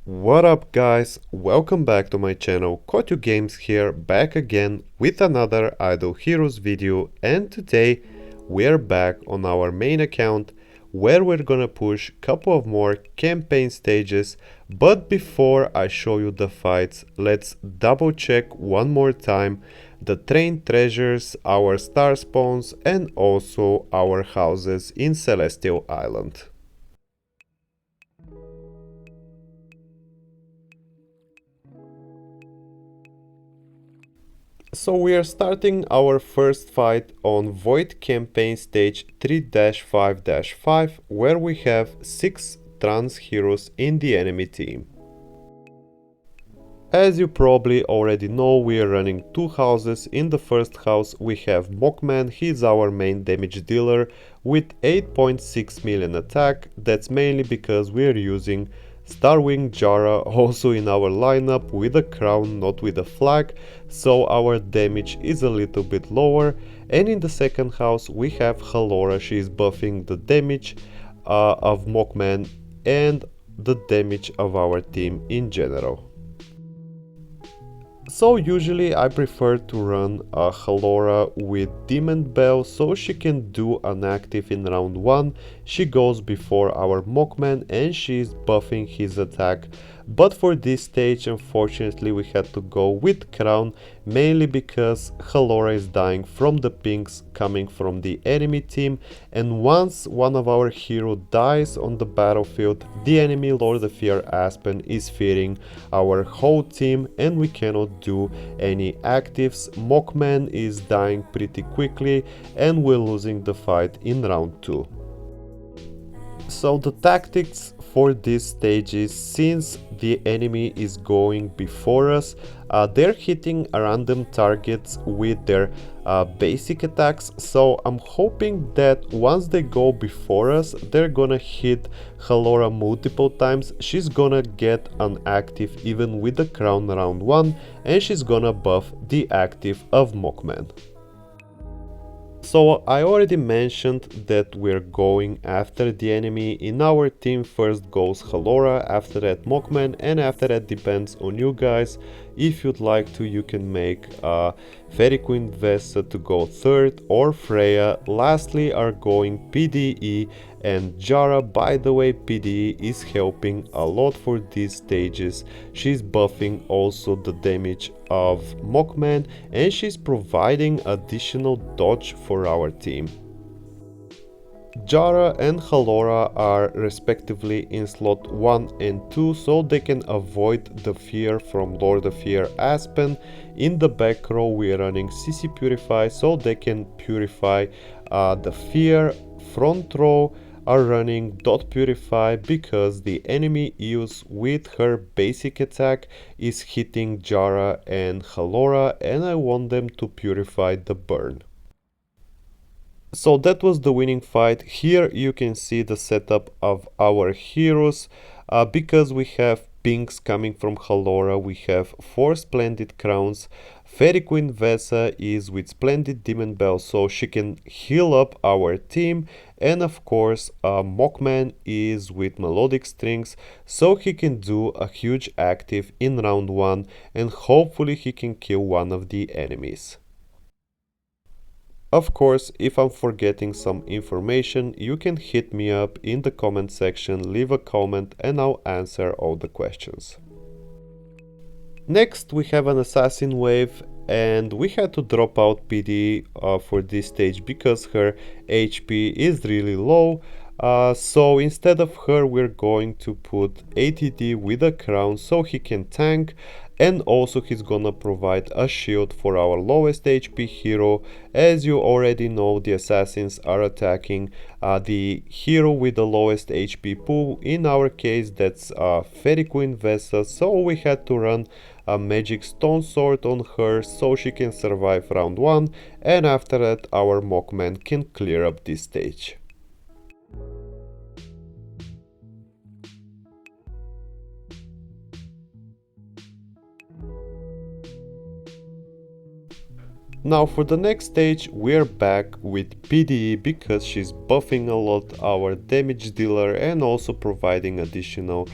What up guys, welcome back to my channel. Kotyu Games here, back again with another Idle Heroes video, and today we're back on our main account where we're gonna push a couple of more campaign stages. But before I show you the fights, let's double check one more time the trained treasures, our star spawns, and also our houses in Celestial Island. So we are starting our first fight on Void Campaign Stage 3-5-5, where we have 6 trans heroes in the enemy team. As you probably already know, we are running 2 houses. In the first house we have Mockman, he's our main damage dealer with 8.6 million attack. That's mainly because we are using Starwing Jara also in our lineup with a crown, not with a flag, so our damage is a little bit lower. And in the second house we have Halora, she is buffing the damage of Mockman and the damage of our team in general. So usually I prefer to run a Halora with Demon Bell so she can do an active in round 1. She goes before our Mockman and she is buffing his attack. But for this stage unfortunately we had to go with Crown, mainly because Halora is dying from the pings coming from the enemy team, and once one of our hero dies on the battlefield, the enemy Lord of Fear Aspen is feeding our whole team and we cannot do any actives. Mockman is dying pretty quickly and we're losing the fight in round 2. So the tactics for this stage is, since the enemy is going before us, they're hitting random targets with their basic attacks, so I'm hoping that once they go before us they're gonna hit Halora multiple times. She's gonna get an active even with the crown round 1 and she's gonna buff the active of Mockman. So I already mentioned that we're going after the enemy. In our team first goes Halora, after that Mockman, and after that depends on you guys. If you'd like to, you can make Fairy Queen Vesa to go third, or Freya. Lastly are going PDE and Jara. By the way, PDE is helping a lot for these stages. She's buffing also the damage of Mockman and she's providing additional dodge for our team. Jara and Halora are respectively in slot 1 and 2, so they can avoid the fear from Lord of Fear Aspen. In the back row we are running CC Purify so they can purify the fear. Front row are running Dot Purify because the enemy Eos with her basic attack is hitting Jara and Halora and I want them to purify the burn. So that was the winning fight. Here you can see the setup of our heroes. Because we have pinks coming from Halora, we have 4 splendid crowns. Fairy Queen Vesa is with splendid Demon Bell so she can heal up our team, and of course Mockman is with melodic strings so he can do a huge active in round 1 and hopefully he can kill one of the enemies. Of course, if I'm forgetting some information, you can hit me up in the comment section, leave a comment and I'll answer all the questions. Next we have an assassin wave and we had to drop out PD for this stage because her HP is really low. So instead of her we're going to put ATD with a crown so he can tank, and also he's gonna provide a shield for our lowest HP hero. As you already know, the assassins are attacking the hero with the lowest HP pool. In our case that's Fairy Queen Vesa, so we had to run a magic stone sword on her so she can survive round 1, and after that our Mockman can clear up this stage. Now for the next stage we're back with PDE because she's buffing a lot our damage dealer and also providing additional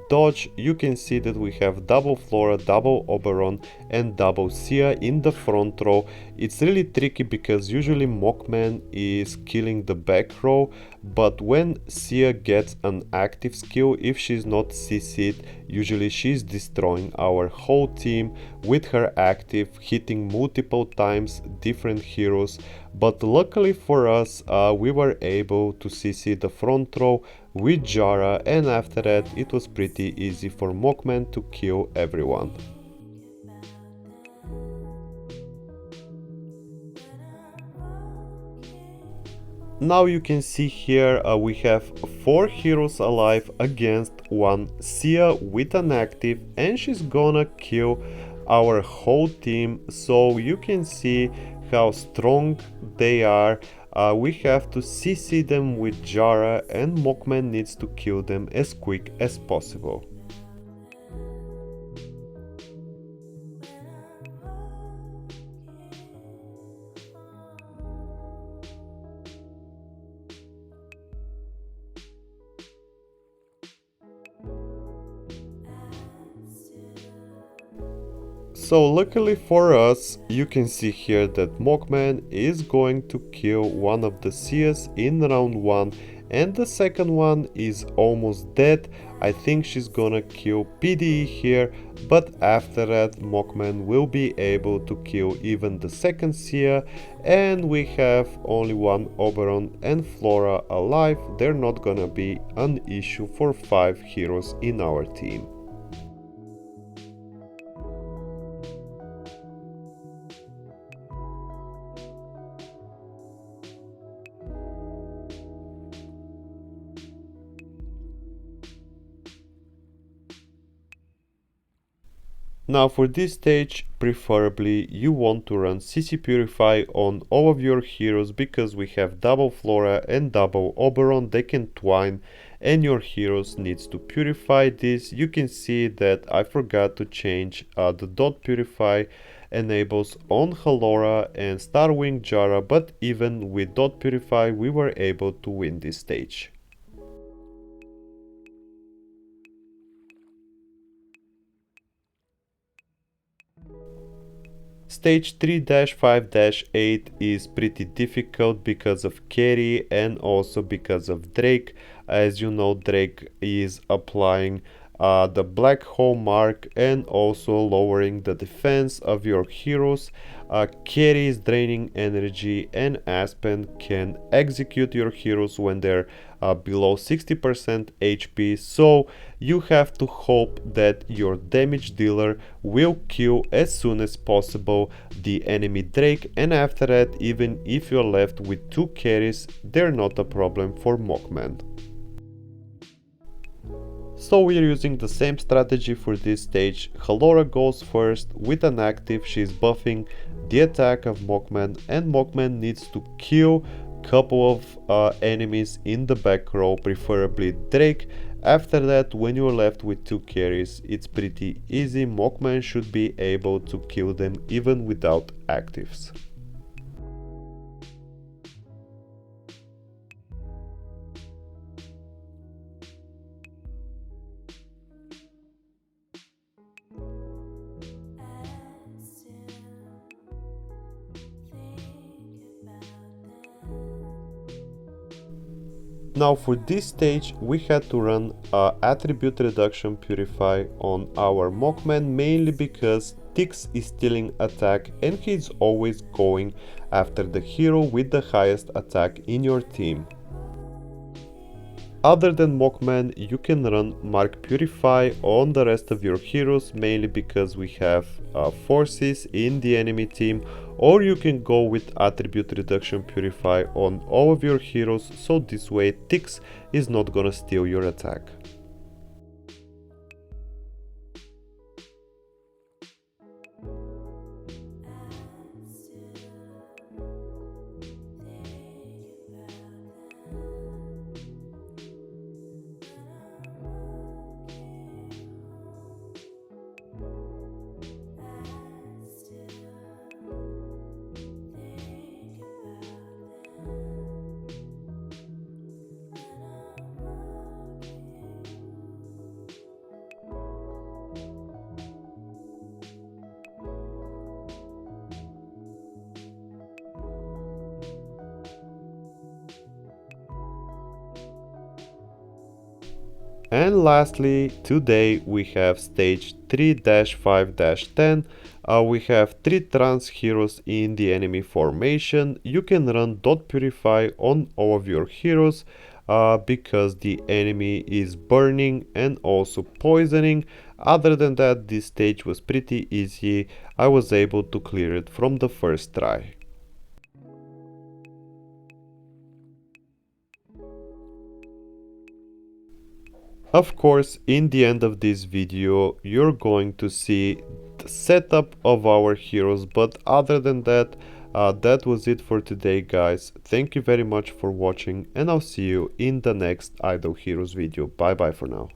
dodge, you can see that we have double Flora, double Oberon, and double Sia in the front row. It's really tricky because usually Mockman is killing the back row, but when Sia gets an active skill, if she's not CC'd, usually she's destroying our whole team with her active, hitting multiple times different heroes. But luckily for us, we were able to CC the front row with Jara, and after that it was pretty easy for Mockman to kill everyone. Now you can see here we have 4 heroes alive against 1 Sia with an active, and she's gonna kill our whole team, so you can see how strong they are. We have to CC them with Jara, and Mockman needs to kill them as quick as possible. So luckily for us, you can see here that Mockman is going to kill one of the Sias in round 1, and the second one is almost dead. I think she's gonna kill PDE here, but after that Mockman will be able to kill even the second Sia, and we have only 1 Oberon and Flora alive. They're not gonna be an issue for 5 heroes in our team. Now for this stage, preferably you want to run CC Purify on all of your heroes because we have double Flora and double Oberon, they can twine and your heroes needs to purify this. You can see that I forgot to change the dot purify enables on Halora and Starwing Jara, but even with dot purify we were able to win this stage. Stage 3-5-8 is pretty difficult because of carry and also because of Drake. As you know, Drake is applying the black hole mark and also lowering the defense of your heroes. Carry is draining energy, and Aspen can execute your heroes when they're below 60% HP, so you have to hope that your damage dealer will kill as soon as possible the enemy Drake, and after that, even if you're left with 2 carries, they're not a problem for Mockman. So we are using the same strategy for this stage. Halora goes first with an active, she's buffing the attack of Mockman, and Mockman needs to kill couple of enemies in the back row, preferably Drake. After that, when you're left with 2 carries, it's pretty easy. Mockman should be able to kill them even without actives. Now for this stage we had to run attribute reduction purify on our Mockman, mainly because Tix is stealing attack and he's always going after the hero with the highest attack in your team. Other than Mockman, you can run Mark Purify on the rest of your heroes, mainly because we have forces in the enemy team, or you can go with Attribute Reduction Purify on all of your heroes, so this way Tix is not gonna steal your attack. And lastly, today we have stage 3-5-10. We have 3 trans heroes in the enemy formation. You can run dot purify on all of your heroes because the enemy is burning and also poisoning. Other than that, this stage was pretty easy. I was able to clear it from the first try. Of course, in the end of this video, you're going to see the setup of our heroes, but other than that, that was it for today, guys. Thank you very much for watching, and I'll see you in the next Idle Heroes video. Bye bye for now.